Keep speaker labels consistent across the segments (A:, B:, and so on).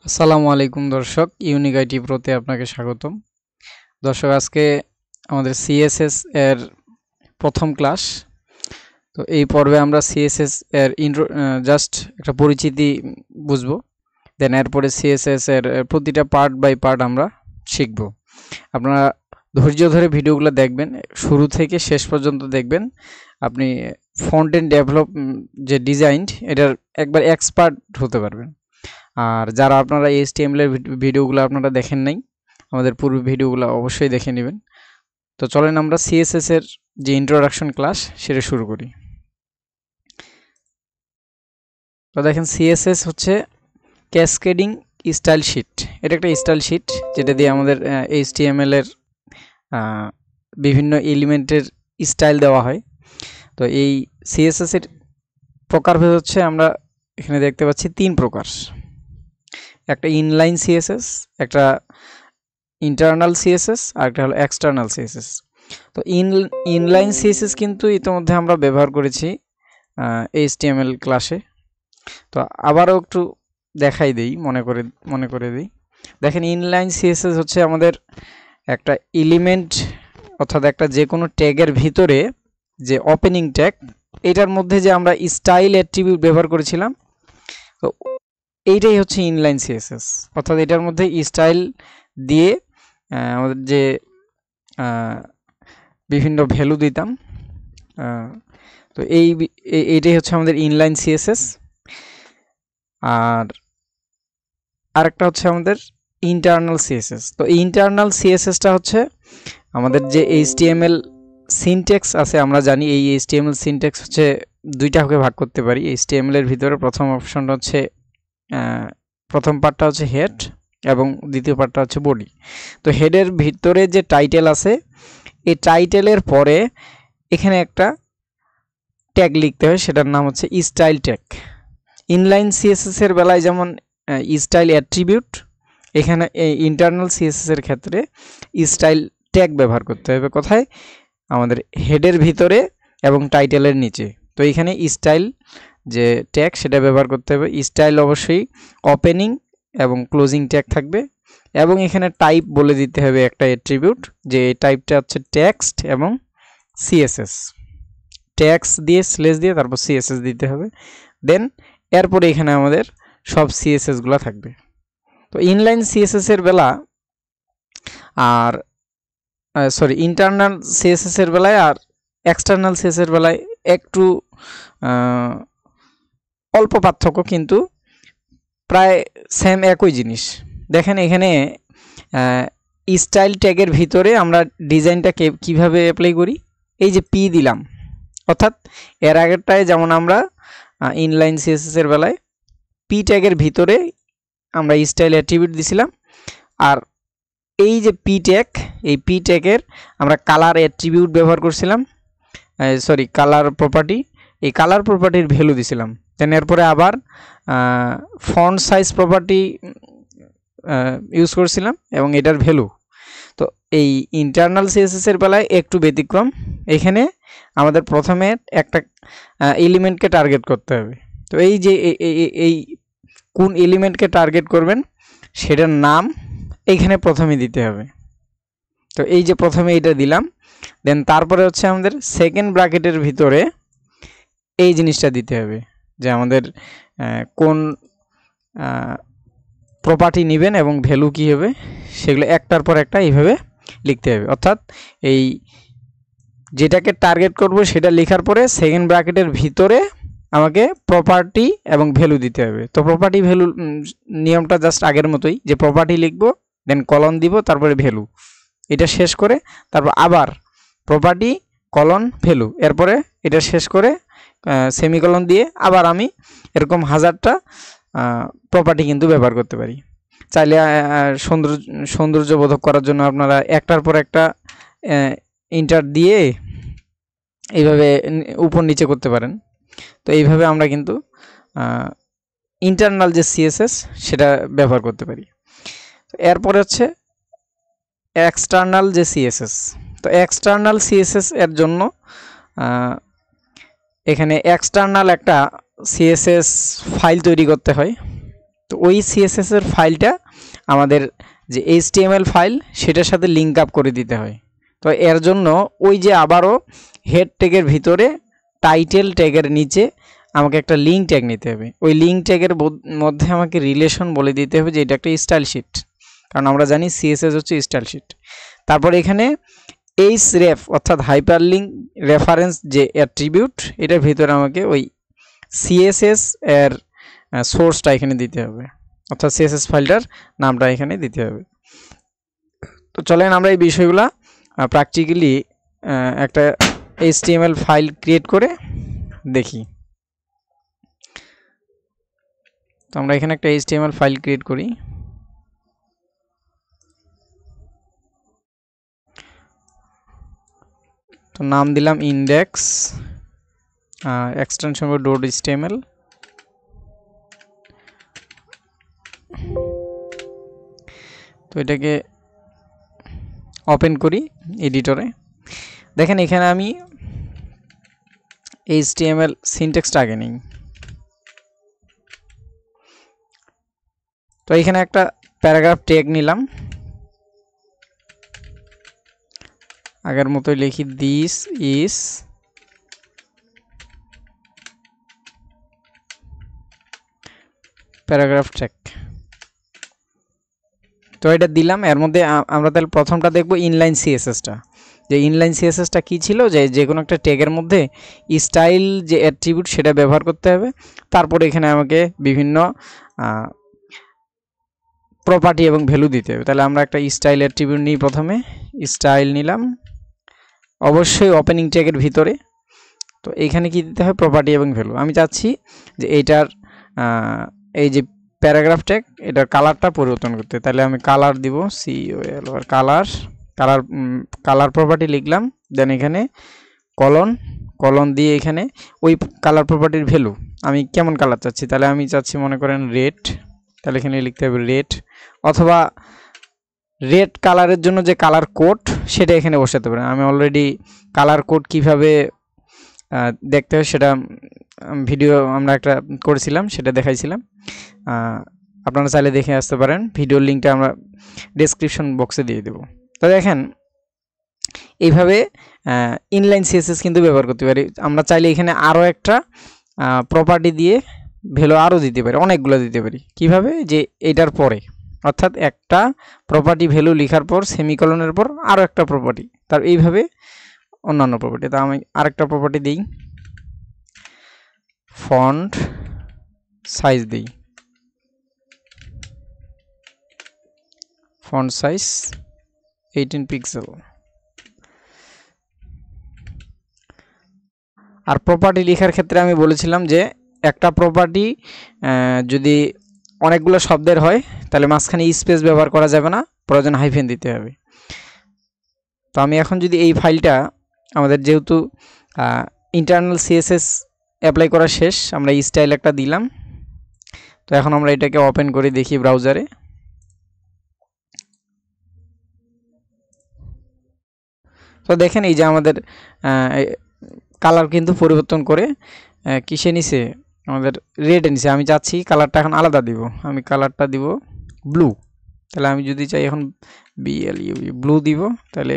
A: আসসালামু আলাইকুম দর্শক, ইউনিক আইটি প্রোতে আপনাকে স্বাগতম। দর্শক, আজকে আমাদের সিএসএস এর প্রথম ক্লাস। তো এই পর্বে আমরা সিএসএস এর জাস্ট একটা পরিচিতি বুঝবো, দেন এরপরে সিএসএস এর প্রতিটা পার্ট বাই পার্ট আমরা শিখব। আপনারা ধৈর্য ধরে ভিডিওগুলো দেখবেন, শুরু থেকে শেষ পর্যন্ত দেখবেন। আপনি ফ্রন্ট এন্ড ডেভেলপ যে ডিজাইন, এটার একবার এক্সপার্ট হতে পারবেন। আর যারা আপনারা HTML এর ভিডিওগুলো আপনারা দেখেন নাই, আমাদের পূর্ব ভিডিওগুলো অবশ্যই দেখে নেবেন। তো চলেন আমরা সিএসএস এর যে ইন্ট্রোডাকশন ক্লাস সেটা শুরু করি। তো দেখেন, সিএসএস হচ্ছে ক্যাসকেডিং স্টাইল শিট। এটা একটা স্টাইল শিট যেটা দিয়ে আমাদের HTML এর বিভিন্ন এলিমেন্টের স্টাইল দেওয়া হয়। তো এই সিএসএস এর প্রকারভেদ হচ্ছে, আমরা এখানে দেখতে পাচ্ছি তিন প্রকার। একটা ইনলাইন সিএসএস, একটা ইন্টারনাল সিএসএস, আর একটা হলো এক্সটার্নাল সিএসএস। তো ইনলাইন সিএসএস কিন্তু ইতিমধ্যে আমরা ব্যবহার করেছি HTML ক্লাসে। তো আবারও একটু দেখাই দেই, মনে করে দিই। দেখেন, ইনলাইন সিএসএস হচ্ছে আমাদের একটা এলিমেন্ট, অর্থাৎ একটা যে কোনো ট্যাগের ভিতরে যে ওপেনিং ট্যাগ, এটার মধ্যে যে আমরা স্টাইল অ্যাট্রিবিউট ব্যবহার করেছিলাম, তো এইটাই হচ্ছে ইনলাইন সিএসএস। অর্থাৎ এটার মধ্যে স্টাইল দিয়ে আমাদের যে বিভিন্ন ভ্যালু দিতাম, তো এইটাই হচ্ছে আমাদের ইনলাইন সিএসএস। আর আরেকটা হচ্ছে আমাদের ইন্টারনাল সিএসএস। তো ইন্টারনাল সিএসএসটা হচ্ছে আমাদের যে HTML সিনট্যাক্স আছে, আমরা জানি এই HTML সিনট্যাক্স হচ্ছে দুইটা ভাগে ভাগ করতে পারি। HTML এর ভিতরে প্রথম অপশনটা হচ্ছে, প্রথম পার্টটা হচ্ছে হেড এবং দ্বিতীয় পার্টটা হচ্ছে বডি। তো হেডের ভিতরে যে টাইটেল আছে, এই টাইটেলের পরে এখানে একটা ট্যাগ লিখতে হয়, সেটার নাম হচ্ছে স্টাইল ট্যাগ। ইনলাইন সিএসএস এর বেলায় যেমন স্টাইল অ্যাট্রিবিউট, এখানে ইন্টারনাল সিএসএস এর ক্ষেত্রে স্টাইল ট্যাগ ব্যবহার করতে হবে। কোথায়? আমাদের হেডের ভিতরে এবং টাইটেলের নিচে। তো এখানে স্টাইল যে ট্যাগ সেটা ব্যবহার করতে হবে। স্টাইল অবশ্যই ওপেনিং এবং ক্লোজিং ট্যাগ থাকবে, এবং এখানে টাইপ বলে দিতে হবে একটা অ্যাট্রিবিউট, যে টাইপটা হচ্ছে টেক্সট এবং সিএসএস। ট্যাক্স দিয়ে স্লেস দিয়ে তারপর সিএসএস দিতে হবে। দেন এরপরে এখানে আমাদের সব সিএসএসগুলো থাকবে। তো ইনলাইন সিএসএস এর বেলা আর ইন্টারনাল সিএসএস এর বেলায় আর এক্সটার্নাল সিএসএস এর বেলায় একটু অল্প পার্থক্য, কিন্তু প্রায় সেম একই জিনিস। দেখেন, এখানে স্টাইল ট্যাগের ভিতরে আমরা ডিজাইনটা কিভাবে অ্যাপ্লাই করি, এই যে পি দিলাম, অর্থাৎ এর আগেরটায় যেমন আমরা ইনলাইন সিএসএস এর বেলায় পি ট্যাগের ভিতরে আমরা স্টাইল অ্যাট্রিবিউট দিছিলাম, আর এই যে পি ট্যাগ, এই পি ট্যাগের আমরা কালার অ্যাট্রিবিউট ব্যবহার করছিলাম, কালার প্রপার্টি, এই কালার প্রপার্টির ভ্যালু দিছিলাম। দেন এরপরে আবার ফন্ট সাইজ প্রপার্টি ইউজ করছিলাম এবং এটার ভ্যালু। তো এই ইন্টারনাল সিএসএস এর বেলায় একটু ব্যতিক্রম, এখানে আমাদের প্রথমে একটা এলিমেন্টকে টার্গেট করতে হবে। তো এই যে এই কোন এলিমেন্টকে টার্গেট করবেন সেটার নাম এইখানে প্রথমে দিতে হবে। তো এই যে প্রথমে এটা দিলাম, দেন তারপরে হচ্ছে আমাদের সেকেন্ড ব্র্যাকেটের ভিতরে এই জিনিসটা দিতে হবে, যে আমাদের কোন প্রপার্টি নেবেন এবং ভ্যালু কী হবে, সেগুলো একটার পর একটা এইভাবে লিখতে হবে। অর্থাৎ এই যেটাকে টার্গেট করব সেটা লেখার পরে সেকেন্ড ব্র্যাকেটের ভিতরে আমাকে প্রপার্টি এবং ভ্যালু দিতে হবে। তো প্রপার্টি ভ্যালু নিয়মটা জাস্ট আগের মতোই, যে প্রপার্টি লিখব, দেন কলন দিব, তারপরে ভ্যালু, এটা শেষ করে তারপর আবার প্রপার্টি কলন ভ্যালু, এরপরে এটা শেষ করে সেমিকলন দিয়ে আবার আমি এরকম 1000টা প্রপার্টি কিন্তু ব্যবহার করতে পারি। চাইলে সৌন্দর্যবোধক করার জন্য আপনারা একটার পর একটা ইন্টার দিয়ে এইভাবে উপর নিচে করতে পারেন। তো এইভাবে আমরা কিন্তু ইন্টারনাল যে সিএসএস সেটা ব্যবহার করতে পারি। এরপরে হচ্ছে এক্সটার্নাল যে সিএসএস। তো এক্সটার্নাল সিএসএস এর জন্য এখানে এক্সটার্নাল একটা সিএসএস ফাইল তৈরি করতে হয়। তো ওই সিএসএস এর ফাইলটা আমাদের যে এইচটিএমএল ফাইল সেটার সাথে লিঙ্ক আপ করে দিতে হয়। তো এর জন্য ওই যে আবারও হেড ট্যাগের ভিতরে টাইটেল ট্যাগের নিচে আমাকে একটা লিঙ্ক ট্যাগ নিতে হবে। ওই লিঙ্ক ট্যাগের মধ্যে আমাকে রিলেশন বলে দিতে হবে যে এটা একটা স্টাইল শিট, কারণ আমরা জানি সিএসএস হচ্ছে স্টাইল শিট। তারপর এখানে href অর্থাৎ হাইপারলিঙ্ক রেফারেন্স যে অ্যাট্রিবিউট, এটার ভিতরে আমাকে ওই সিএসএস এর সোর্সটা এখানে দিতে হবে, অর্থাৎ সিএসএস ফাইলটার নামটা এখানে দিতে হবে। তো চলেন আমরা এই বিষয়গুলো প্র্যাকটিক্যালি একটা এইচটিএমএল ফাইল ক্রিয়েট করে দেখি। তো আমরা এখানে একটা এইচটিএমএল ফাইল ক্রিয়েট করি। তো নাম দিলাম ইন্ডেক্স, এক্সটেনশন ডট এইচটিএমএল। তো এটাকে ওপেন করি এডিটরে। দেখেন এখানে আমি এইচটিএমএল সিনট্যাক্সটা আগে নেই। তো এখানে একটা প্যারাগ্রাফ ট্যাগ নিলাম, আগের মতোই লিখি দিস ইজ প্যারাগ্রাফ ট্যাগ। তো এটা দিলাম। এর মধ্যে আমরা তাহলে প্রথমটা দেখব ইনলাইন সিএসএসটা। যে ইনলাইন সিএসএসটা কি ছিল, যে কোনো একটা ট্যাগের মধ্যে স্টাইল যে অ্যাট্রিবিউট সেটা ব্যবহার করতে হবে। তারপরে এখানে আমাকে বিভিন্ন প্রপার্টি এবং ভ্যালু দিতে হবে। তাহলে আমরা একটা স্টাইল অ্যাট্রিবিউট নিই, প্রথমে স্টাইল নিলাম, অবশ্যই ওপেনিং ট্যাগের ভিতরে। তো এইখানে কি দিতে হয়, প্রপার্টি এবং ভ্যালু। আমি চাচ্ছি যে এইটার এই যে প্যারাগ্রাফ ট্যাগ এটার কালারটা পরিবর্তন করতে, তাহলে আমি কালার দিব COL কালার প্রপার্টি লিখলাম। দেন এখানে কলন দিয়ে এখানে ওই কালার প্রপার্টির ভ্যালু আমি কেমন কালার চাচ্ছি, তাহলে আমি চাচ্ছি মনে করেন রেড, তাহলে এখানে লিখতে হবে রেড, অথবা রেড কালারের জন্য যে কালার কোড সেটা এখানে বসাতে পারেন। আমি অলরেডি কালার কোড কিভাবে দেখতে হয় সেটা ভিডিও আমরা একটা করেছিলাম, সেটা দেখাইছিলাম, আপনারা চাইলে দেখে আসতে পারেন। ভিডিওর লিঙ্কটা আমরা ডেসক্রিপশন বক্সে দিয়ে দেব। তো দেখেন এইভাবে ইনলাইন সিএসএস কিন্তু ব্যবহার করতে পারি। আমরা চাইলে এখানে আরও একটা প্রপার্টি দিয়ে ভ্যালু আরও দিতে পারি, অনেকগুলো দিতে পারি। কিভাবে, যে এটার পরে, অর্থাৎ একটা প্রপার্টি ভ্যালু লেখার পর সেমিকলনের পর আরও একটা প্রপার্টি, তার এইভাবে অন্যান্য প্রপার্টি। তা আমি আরেকটা প্রপার্টি দিই, ফন্ট সাইজ দিই, ফন্ট সাইজ 18 পিক্সেল। আর প্রপার্টি লেখার ক্ষেত্রে আমি বলেছিলাম যে একটা প্রপার্টি যদি অনেকগুলো শব্দের হয় তাহলে মাঝখানে স্পেস ব্যবহার করা যাবে না, প্রয়োজন হাইফেন দিতে হবে। তো আমি এখন যদি এই ফাইলটা, আমাদের যেহেতু ইন্টারনাল সিএসএস অ্যাপ্লাই করা শেষ, আমরা স্টাইল একটা দিলাম। তো এখন আমরা এটাকে ওপেন করে দেখি ব্রাউজারে। তো দেখেন এই যে আমাদের কালার কিন্তু পরিবর্তন করে কিসে নিছে, আমাদের রেডে নিছে। আমি চাচ্ছি কালারটা এখন আলাদা দিব, আমি কালারটা দিব ব্লু। তাহলে আমি যদি চাই এখন ব্লু দিব, তাহলে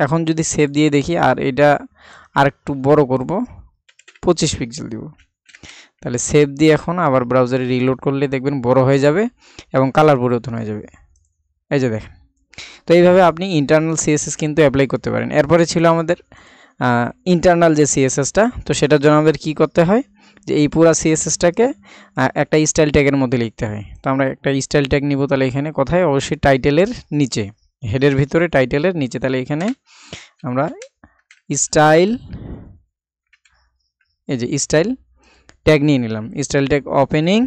A: এখন যদি সেভ দিয়ে দেখি, আর এটা আর একটু বড় করব, 25 পিক্সেল দিব। তাহলে সেভ দিয়ে এখন আবার ব্রাউজারে রিলোড করলে দেখবেন বড় হয়ে যাবে এবং কালার পরিবর্তন হয়ে যাবে। এই যে দেখেন। তো এইভাবে আপনি ইন্টারনাল সিএসএস কিন্তু অ্যাপ্লাই করতে পারেন। এরপরে ছিল আমাদের ইন্টারনাল যে সিএসএসটা। তো সেটার জন্য আমাদের কি করতে হয়, যে এই পুরো সিএসএসটাকে একটা স্টাইল ট্যাগের মধ্যে লিখতে হয়। তো আমরা একটা স্টাইল ট্যাগ নিব, তাহলে এখানে কোথায়, অবশ্যই টাইটেলের নিচে, হেডের ভিতরে টাইটেলের নিচে। তাহলে এখানে আমরা স্টাইল, এই যে স্টাইল ট্যাগ নিয়ে নিলাম, স্টাইল ট্যাগ ওপেনিং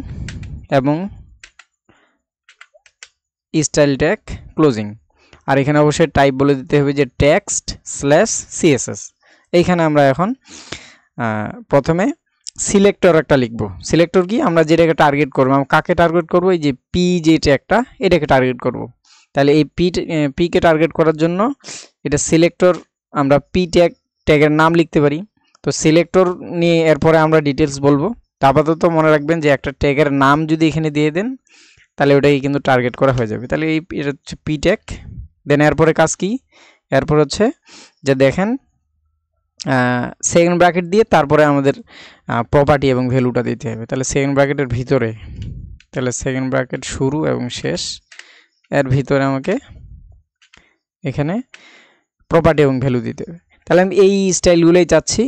A: এবং স্টাইল ট্যাগ ক্লোজিং। আর এখানে অবশ্যই টাইপ বলে দিতে হবে যে টেক্সট/CSS। এইখানে আমরা এখন প্রথমে সিলেক্টর একটা লিখব। সিলেক্টর কি, আমরা যেটাকে টার্গেট করবো, আমরা কাকে টার্গেট করব, এই যে পি যে ট্যাগটা এটাকে টার্গেট করব। তাহলে এই পিকে টার্গেট করার জন্য এটা সিলেক্টর, আমরা পি ট্যাগের নাম লিখতে পারি। তো সিলেক্টর নিয়ে এরপরে আমরা ডিটেলস বলবো। তো আপাতত মনে রাখবেন যে একটা ট্যাগের নাম যদি এখানে দিয়ে দেন তাহলে ওটাকে কিন্তু টার্গেট করা হয়ে যাবে। তাহলে এটা হচ্ছে পি ট্যাগ। দেন এরপরে কাজ কি, এরপর হচ্ছে যে দেখেন সেকেন্ড ব্র্যাকেট দিয়ে তারপরে আমাদের প্রপার্টি এবং ভ্যালুটা দিতে হবে। তাহলে সেকেন্ড ব্র্যাকেটের ভিতরে, তাহলে সেকেন্ড ব্র্যাকেট শুরু এবং শেষ, এর ভিতরে আমাকে এখানে প্রপার্টি এবং ভ্যালু দিতে হবে। তাহলে আমি এই স্টাইলগুলোই চাচ্ছি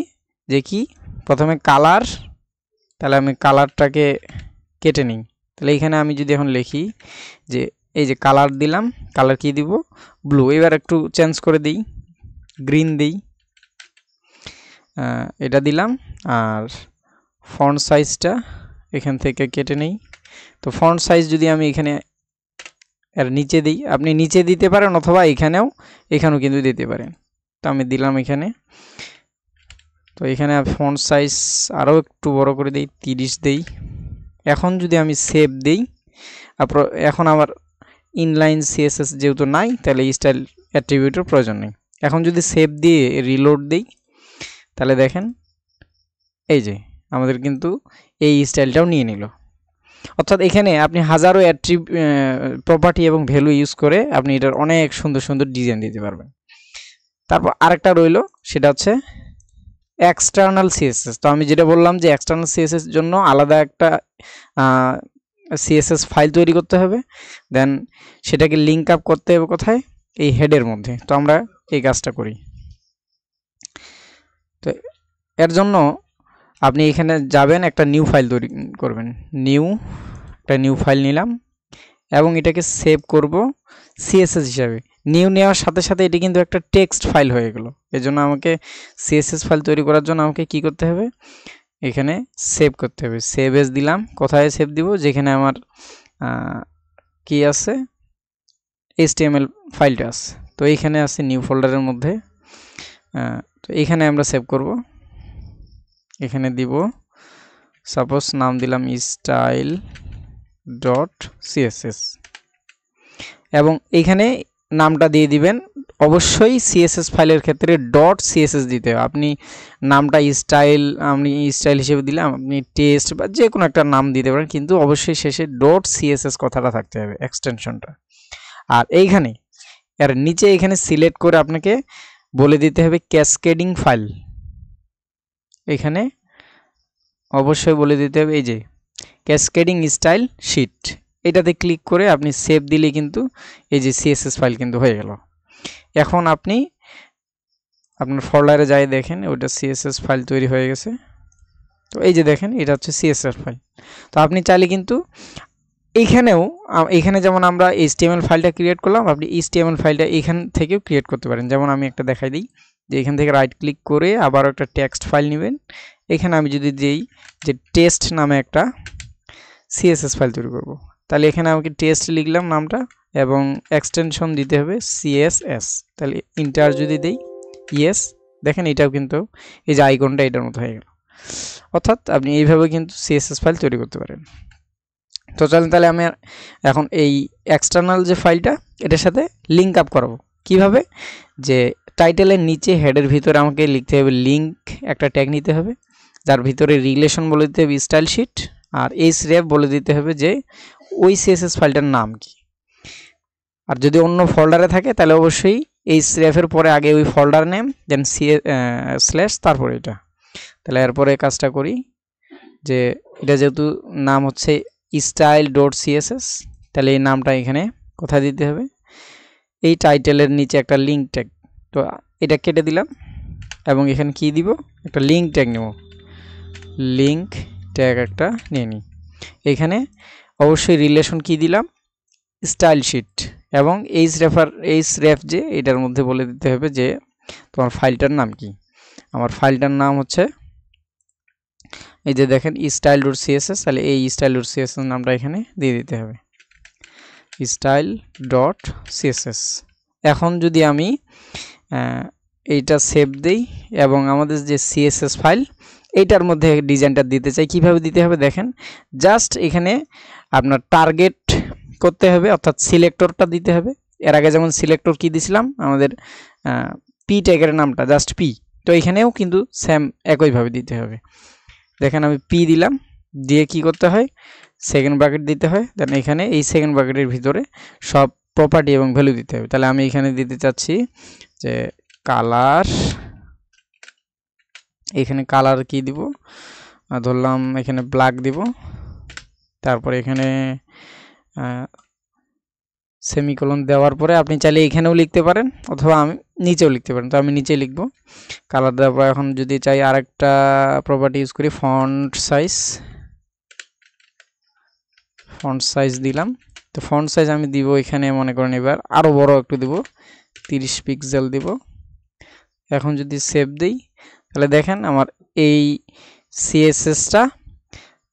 A: যে কি, প্রথমে কালার, তাহলে আমি কালারটাকে কেটে নিই। তাহলে এখানে আমি যদি এখন লিখি যে এই যে কালার দিলাম, কালার কি দিব, ব্লু। এবার একটু চেঞ্জ করে দিই, গ্রিন দিই, এটা দিলাম। আর ফন্ট সাইজটা এখান থেকে কেটে নেই। তো ফন্ট সাইজ যদি আমি এখানে এর নিচে দিই, আপনি নিচে দিতে পারেন অথবা এখানেও কিন্তু দিতে পারেন। তো আমি দিলাম এখানে। তো এখানে ফন্ট সাইজ আরও একটু বড় করে দিই, 30 দিই। এখন যদি আমি সেভ দিই, এখন আমার ইনলাইন সিএসএস যেহেতু নাই, তাহলে স্টাইল অ্যাট্রিবিউটের প্রয়োজন নেই। এখন যদি সেভ দিয়ে রিলোড দিই, তাহলে দেখেন এই যে আমাদের কিন্তু এই স্টাইলটাও নিয়ে নিল। অর্থাৎ এখানে আপনি হাজারো প্রপার্টি এবং ভ্যালু ইউজ করে আপনি এটার অনেক সুন্দর সুন্দর ডিজাইন দিতে পারবেন। তারপর আরেকটা রইল, সেটা হচ্ছে এক্সটার্নাল সিএসএস। তো আমি যেটা বললাম যে এক্সটার্নাল সিএসএস জন্য আলাদা একটা সিএসএস ফাইল তৈরি করতে হবে, দেন সেটাকে লিঙ্ক আপ করতে হবে কোথায়, এই হেডের মধ্যে। তো আমরা এই কাজটা করি। তো এর জন্য আপনি এখানে যাবেন, একটা নিউ ফাইল তৈরি করবেন, একটা নিউ ফাইল নিলাম এবং এটাকে সেভ করব সিএসএস হিসাবে। নিউ নেওয়ার সাথে সাথে এটি কিন্তু একটা টেক্সট ফাইল হয়ে গেল। এজন্য আমাকে সিএসএস ফাইল তৈরি করার জন্য আমাকে কি করতে হবে, এখানে সেভ করতে হবে। সেভ এস দিলাম। কোথায় সেভ দিব, যেখানে আমার কি আছে, HTML ফাইলটা আছে। তো এইখানে আছে নিউ ফোল্ডারের মধ্যে। তো এখানে আমরা সেভ করব। এখানে দিব, সাপোজ নাম দিলাম style.css এবং এখানে নামটা দিয়ে দিবেন। অবশ্যই সিএসএস ফাইলের ক্ষেত্রে .css দিতে হবে। আপনি নামটা স্টাইল হিসেবে দিলাম, আপনি টেস্ট বা যে কোনো একটা নাম দিতে পারেন, কিন্তু অবশ্যই শেষে .css কথাটা থাকতে হবে, এক্সটেনশনটা। আর এইখানে এর নিচে এখানে সিলেক্ট করে আপনাকে বলে দিতে হবে ক্যাসকেডিং ফাইল। এখানে অবশ্যই বলে দিতে হবে এই যে ক্যাসকেডিং স্টাইল শিট। এটাতে ক্লিক করে আপনি সেভ দিলে কিন্তু এই যে সিএসএস ফাইল কিন্তু হয়ে গেল। এখন আপনি আপনার ফোল্ডারে যাই দেখেন, ওটা সিএসএস ফাইল তৈরি হয়ে গেছে। তো এই যে দেখেন, এটা হচ্ছে সিএসএস ফাইল। তো আপনি চাইলে কিন্তু এখানে যেমন আমরা HTML ফাইলটা ক্রিয়েট করলাম, আপনি HTML ফাইলটা এখান থেকেও ক্রিয়েট করতে পারেন। যেমন আমি একটা দেখাই দিই, যে এখান থেকে রাইট ক্লিক করে আবার একটা টেক্সট ফাইল নেবেন। এখানে আমি যদি দিই যে টেস্ট নামে একটা সিএসএস ফাইল তৈরি করব, তাহলে এখানে আমাকে টেস্ট লিখলাম নামটা এবং এক্সটেনশন দিতে হবে CSS। তাহলে ইন্টার যদি দেই, ইয়েস, দেখেন এটাও কিন্তু এই যে আইকনটা এটার মতো হয়ে গেল। অর্থাৎ আপনি এইভাবে কিন্তু সিএসএস ফাইল তৈরি করতে পারেন। তো চলেন তাহলে আমি এখন এই এক্সটার্নাল যে ফাইলটা এটার সাথে লিঙ্ক আপ করাবো। কিভাবে, যে টাইটেলের নিচে হেডের ভিতরে আমাকে লিখতে হবে লিঙ্ক, একটা ট্যাগ নিতে হবে, যার ভিতরে রিলেশন বলে দিতে হবে স্টাইল শিট, আর href বলে দিতে হবে যে ওই সিএসএস ফাইলটার নাম কি। আর যদি অন্য ফোল্ডারে থাকে তাহলে অবশ্যই href এর পরে আগে ওই ফোল্ডার নেম, দেন স্ল্যাশ, তারপরে এটা। তাহলে এরপরে কাজটা করি, যে এটা যেহেতু নাম হচ্ছে style.css, তাহলে এই নামটা এখানে কোথায় দিতে হবে, এই টাইটেলের নিচে একটা লিঙ্ক ট্যাগ। তো এটা কেটে দিলাম এবং এখানে কি দিব, একটা লিঙ্ক ট্যাগ নেব, লিঙ্ক ট্যাগ একটা নিয়ে নিই। এখানে অবশ্যই রিলেশন কি দিলাম, স্টাইল শিট, এবং href যে এটার মধ্যে বলে দিতে হবে যে তোমার ফাইলটার নাম কি। আমার ফাইলটার নাম হচ্ছে এই যে দেখেন style.css, তাহলে এই style.css নামটা এখানে দিয়ে দিতে হবে, style.css। এখন যদি আমি এইটা সেভ দেই এবং আমাদের যে সিএসএস ফাইল এইটার মধ্যে ডিজাইনটা দিতে চাই, কিভাবে দিতে হবে দেখেন, জাস্ট এখানে আপনার টার্গেট করতে হবে, অর্থাৎ সিলেক্টরটা দিতে হবে। এর আগে যেমন সিলেক্টর কি দিছিলাম, আমাদের পি ট্যাগের নামটা জাস্ট পি, তো এখানেও কিন্তু সেম একইভাবে দিতে হবে। দেখেন আমি পি দিলাম, দিয়ে কি করতে হয়, সেকেন্ড ব্র্যাকেট দিতে হয়। দেন এখানে এই সেকেন্ড ব্র্যাকেটের ভিতরে সব প্রপার্টি এবং ভ্যালু দিতে হবে। তাহলে আমি এখানে দিতে চাচ্ছি যে কালার, এখানে কালার কি দিব, ধরলাম এখানে ব্ল্যাক দিব। তারপরে এখানে সেমিকোলন দেওয়ার পরে আপনি চাইলে এখানেও লিখতে পারেন অথবা আমি নিচেও লিখতে পারেন। তো আমি নিচে লিখব। কালার দেওয়ার পর এখন যদি চাই আরেকটা প্রপার্টি ইউজ করি, ফন্ট সাইজ দিলাম। তো ফন্ট সাইজ আমি দিব এখানে মনে করেন এবার আরও বড় একটু দিব, 30 পিক্সেল দিব। এখন যদি সেভ দিই তাহলে দেখেন আমার এই সিএসএসটা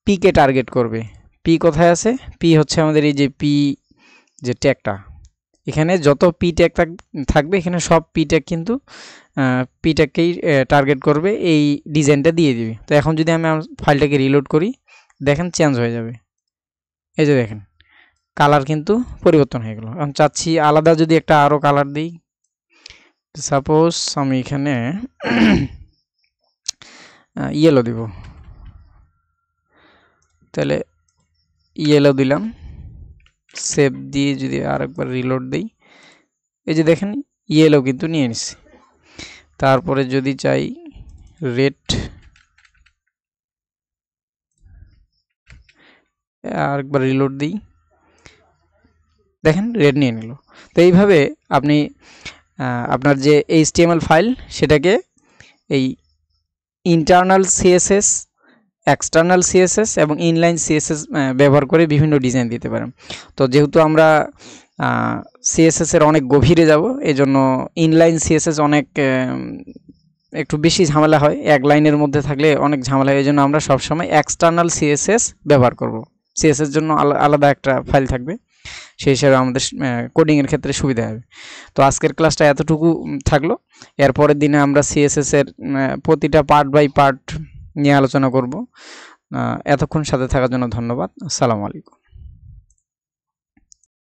A: পিকে টার্গেট করবে। পি কোথায় আছে, পি হচ্ছে আমাদের এই যে পি যে ট্যাগটা, এখানে যত পি ট্যাগ থাকবে এখানে সব পি ট্যাগ কিন্তু পি ট্যাগকেই টার্গেট করবে, এই ডিজাইনটা দিয়ে দিবে। তো এখন যদি আমি ফাইলটাকে রিলোড করি দেখেন চেঞ্জ হয়ে যাবে। এই যে দেখেন কালার কিন্তু পরিবর্তন হয়ে গেল। এখন চাচ্ছি আলাদা যদি একটা আরও কালার দিই, সাপোজ আমি এখানে ইয়েলো দিব, তাহলে ইয়েলো দিলাম। সেভ দিয়ে যদি আরেকবার রিলোড দিই, এই যে দেখেন ইয়েলো কিন্তু নিয়ে নিছি। তারপরে যদি চাই রেড, আরেকবার রিলোড দিই, দেখেন রেড নিয়ে নিল। তো এইভাবে আপনি আপনার যে HTML ফাইল সেটাকে এই ইন্টারনাল সিএসএস, এক্সটার্নাল সিএসএস এবং ইনলাইন সিএসএস ব্যবহার করে বিভিন্ন ডিজাইন দিতে পারেন। তো যেহেতু আমরা সিএসএস এর অনেক গভীরে যাব, এই জন্য ইনলাইন সিএসএস অনেক একটু বেশি ঝামেলা হয়, এক লাইনের মধ্যে থাকলে অনেক ঝামেলা হয়। এই জন্য আমরা সবসময় এক্সটার্নাল সিএসএস ব্যবহার করব। সিএসএস জন্য আলাদা একটা ফাইল থাকবে, সেই হিসাবে আমাদের কোডিংয়ের ক্ষেত্রে সুবিধা হবে। তো আজকের ক্লাসটা এতটুকু থাকলো। এরপরের দিনে আমরা সিএসএস এর প্রতিটা পার্ট বাই পার্ট নিয়ে আলোচনা করব। এতক্ষণ সাথে থাকার জন্য ধন্যবাদ। আসসালামু আলাইকুম।